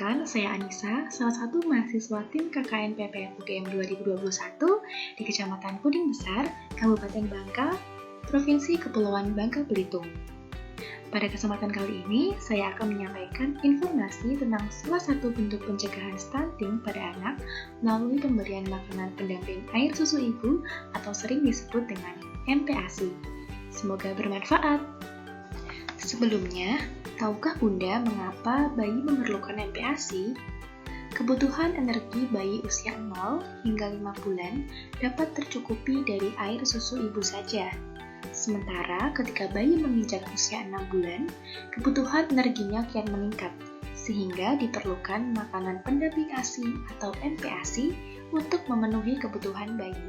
Perkenalkan, saya Anissa, salah satu mahasiswa tim KKN PPM UGM 2021 di Kecamatan Puding Besar, Kabupaten Bangka, Provinsi Kepulauan Bangka Belitung. Pada kesempatan kali ini, saya akan menyampaikan informasi tentang salah satu bentuk pencegahan stunting pada anak melalui pemberian makanan pendamping air susu ibu atau sering disebut dengan MPASI. Semoga bermanfaat. Sebelumnya, tahukah Bunda mengapa bayi memerlukan MPASI? Kebutuhan energi bayi usia 0 hingga 5 bulan dapat tercukupi dari air susu ibu saja. Sementara ketika bayi menginjak usia 6 bulan, kebutuhan energinya kian meningkat, sehingga diperlukan makanan pendamping ASI atau MPASI untuk memenuhi kebutuhan bayi.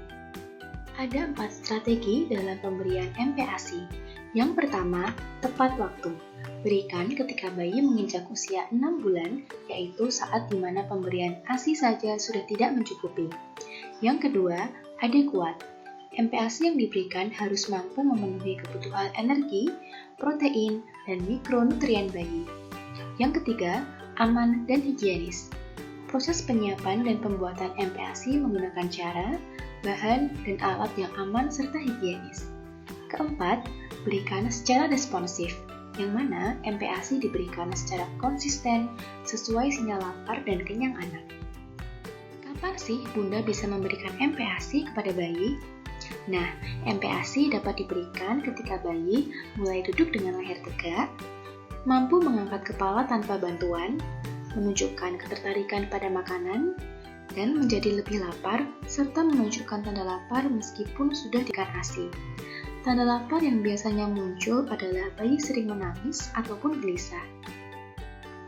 Ada 4 strategi dalam pemberian MPASI. Yang pertama, tepat waktu. Berikan ketika bayi menginjak usia 6 bulan, yaitu saat di mana pemberian ASI saja sudah tidak mencukupi. Yang kedua, adekuat. MPASI yang diberikan harus mampu memenuhi kebutuhan energi, protein, dan mikronutrien bayi. Yang ketiga, aman dan higienis. Proses penyiapan dan pembuatan MPASI menggunakan cara, bahan, dan alat yang aman serta higienis. Keempat, berikan secara responsif, yang mana MPASI diberikan secara konsisten sesuai sinyal lapar dan kenyang anak. Kapan sih Bunda bisa memberikan MPASI kepada bayi? Nah, MPASI dapat diberikan ketika bayi mulai duduk dengan leher tegak, mampu mengangkat kepala tanpa bantuan, menunjukkan ketertarikan pada makanan, dan menjadi lebih lapar, serta menunjukkan tanda lapar meskipun sudah diberikan ASI. Tanda lapar yang biasanya muncul adalah bayi sering menangis ataupun gelisah.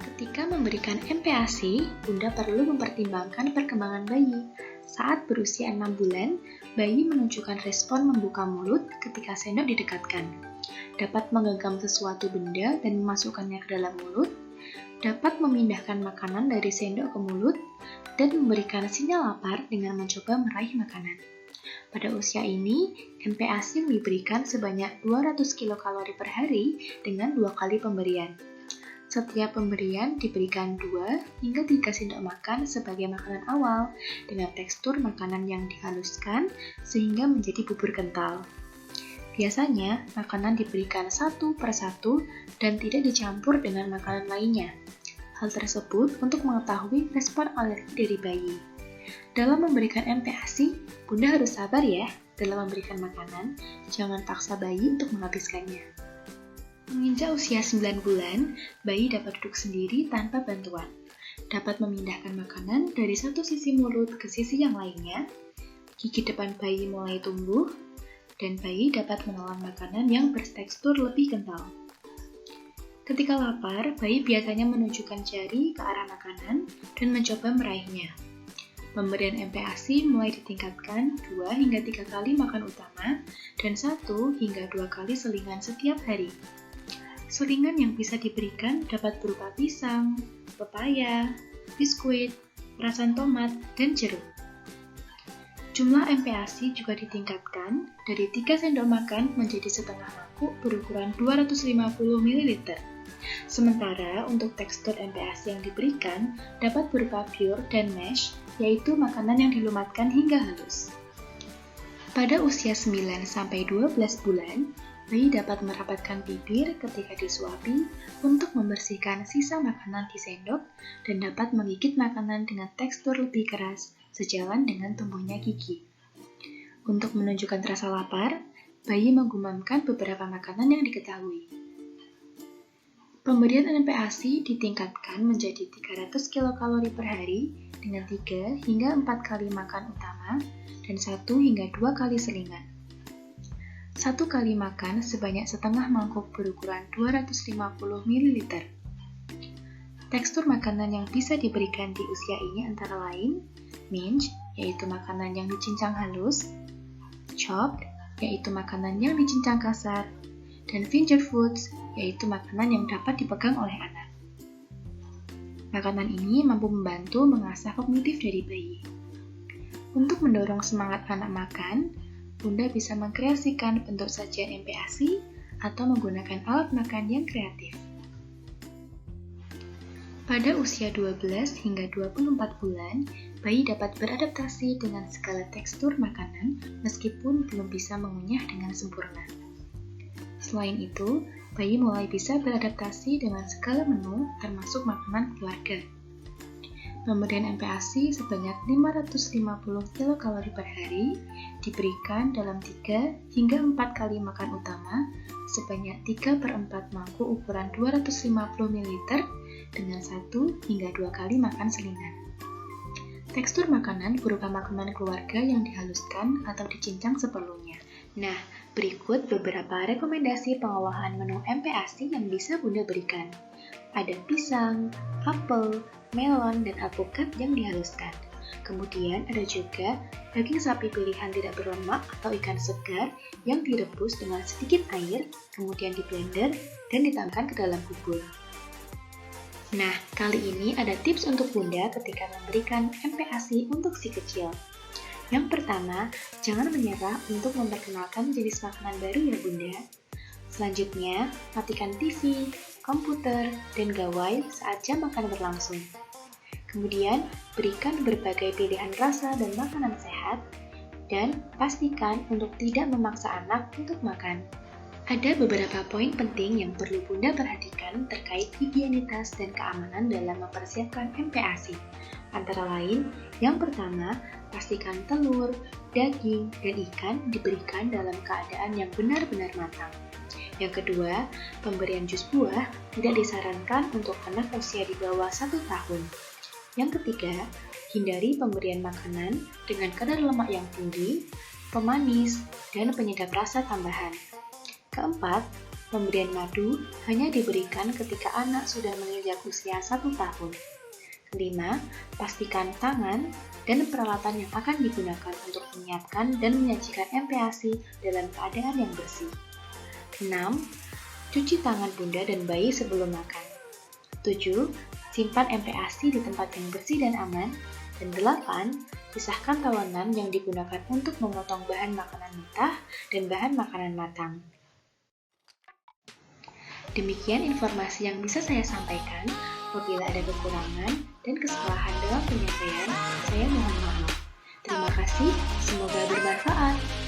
Ketika memberikan MPASI, Bunda perlu mempertimbangkan perkembangan bayi. Saat berusia 6 bulan, bayi menunjukkan respon membuka mulut ketika sendok didekatkan, dapat menggenggam sesuatu benda dan memasukkannya ke dalam mulut, dapat memindahkan makanan dari sendok ke mulut, dan memberikan sinyal lapar dengan mencoba meraih makanan. Pada usia ini, MPASI diberikan sebanyak 200 kilokalori per hari dengan 2 kali pemberian. Setiap pemberian diberikan 2 hingga 3 sendok makan sebagai makanan awal dengan tekstur makanan yang dihaluskan sehingga menjadi bubur kental. Biasanya, makanan diberikan satu per satu dan tidak dicampur dengan makanan lainnya. Hal tersebut untuk mengetahui respon alergi dari bayi. Dalam memberikan MPASI, Bunda harus sabar ya dalam memberikan makanan, jangan paksa bayi untuk menghabiskannya. Menginjak usia 9 bulan, bayi dapat duduk sendiri tanpa bantuan, dapat memindahkan makanan dari satu sisi mulut ke sisi yang lainnya, gigi depan bayi mulai tumbuh, dan bayi dapat menelan makanan yang bertekstur lebih kental. Ketika lapar, bayi biasanya menunjukkan jari ke arah makanan dan mencoba meraihnya. Pemberian MPASI mulai ditingkatkan 2 hingga 3 kali makan utama dan 1 hingga 2 kali selingan setiap hari. Selingan yang bisa diberikan dapat berupa pisang, pepaya, biskuit, perasan tomat, dan jeruk. Jumlah MPASI juga ditingkatkan dari 3 sendok makan menjadi setengah mangkuk berukuran 250 ml. Sementara untuk tekstur MPASI yang diberikan dapat berupa pure dan mash, yaitu makanan yang dilumatkan hingga halus. Pada usia 9-12 bulan, bayi dapat merapatkan bibir ketika disuapi untuk membersihkan sisa makanan di sendok dan dapat menggigit makanan dengan tekstur lebih keras sejalan dengan tumbuhnya gigi. Untuk menunjukkan rasa lapar, bayi menggumamkan beberapa makanan yang diketahui. Pemberian MPASI ditingkatkan menjadi 300 kilokalori per hari dengan 3 hingga 4 kali makan utama dan 1 hingga 2 kali selingan. 1 kali makan sebanyak setengah mangkuk berukuran 250 ml. Tekstur makanan yang bisa diberikan di usia ini antara lain mince, yaitu makanan yang dicincang halus, chopped, yaitu makanan yang dicincang kasar, dan finger foods, yaitu makanan yang dapat dipegang oleh anak. Makanan ini mampu membantu mengasah kognitif dari bayi. Untuk mendorong semangat anak makan, Bunda bisa mengkreasikan bentuk sajian MPASI atau menggunakan alat makan yang kreatif. Pada usia 12 hingga 24 bulan, bayi dapat beradaptasi dengan segala tekstur makanan meskipun belum bisa mengunyah dengan sempurna. Selain itu, bayi mulai bisa beradaptasi dengan segala menu termasuk makanan keluarga. Pemberian MPASI sebanyak 550 kilokalori per hari diberikan dalam 3 hingga 4 kali makan utama sebanyak 3/4 mangkuk ukuran 250 ml dengan 1 hingga 2 kali makan selingan. Tekstur makanan berupa makanan keluarga yang dihaluskan atau dicincang seperlunya. Nah, berikut beberapa rekomendasi pengolahan menu MPASI yang bisa Bunda berikan. Ada pisang, apel, melon, dan alpukat yang dihaluskan. Kemudian ada juga daging sapi pilihan tidak berlemak atau ikan segar yang direbus dengan sedikit air, kemudian diblender dan ditambahkan ke dalam bubur. Nah, kali ini ada tips untuk Bunda ketika memberikan MPASI untuk si kecil. Yang pertama, jangan menyerah untuk memperkenalkan jenis makanan baru ya Bunda. Selanjutnya, matikan TV, komputer, dan gawai saat jam makan berlangsung. Kemudian, berikan berbagai pilihan rasa dan makanan sehat, dan pastikan untuk tidak memaksa anak untuk makan. Ada beberapa poin penting yang perlu Bunda perhatikan terkait higienitas dan keamanan dalam mempersiapkan MPASI. Antara lain, yang pertama, pastikan telur, daging, dan ikan diberikan dalam keadaan yang benar-benar matang. Yang kedua, pemberian jus buah tidak disarankan untuk anak usia di bawah 1 tahun. Yang ketiga, hindari pemberian makanan dengan kadar lemak yang tinggi, pemanis, dan penyedap rasa tambahan. Keempat, pemberian madu hanya diberikan ketika anak sudah menginjak usia 1 tahun. Kelima, pastikan tangan dan peralatan yang akan digunakan untuk menyiapkan dan menyajikan MPASI dalam keadaan yang bersih. 6. Cuci tangan Bunda dan bayi sebelum makan. 7. Simpan MPASI di tempat yang bersih dan aman. Dan 8. Pisahkan tawanan yang digunakan untuk memotong bahan makanan mentah dan bahan makanan matang. Demikian informasi yang bisa saya sampaikan. Apabila ada kekurangan dan kesalahan dalam penyampaian, saya mohon maaf. Terima kasih, semoga bermanfaat.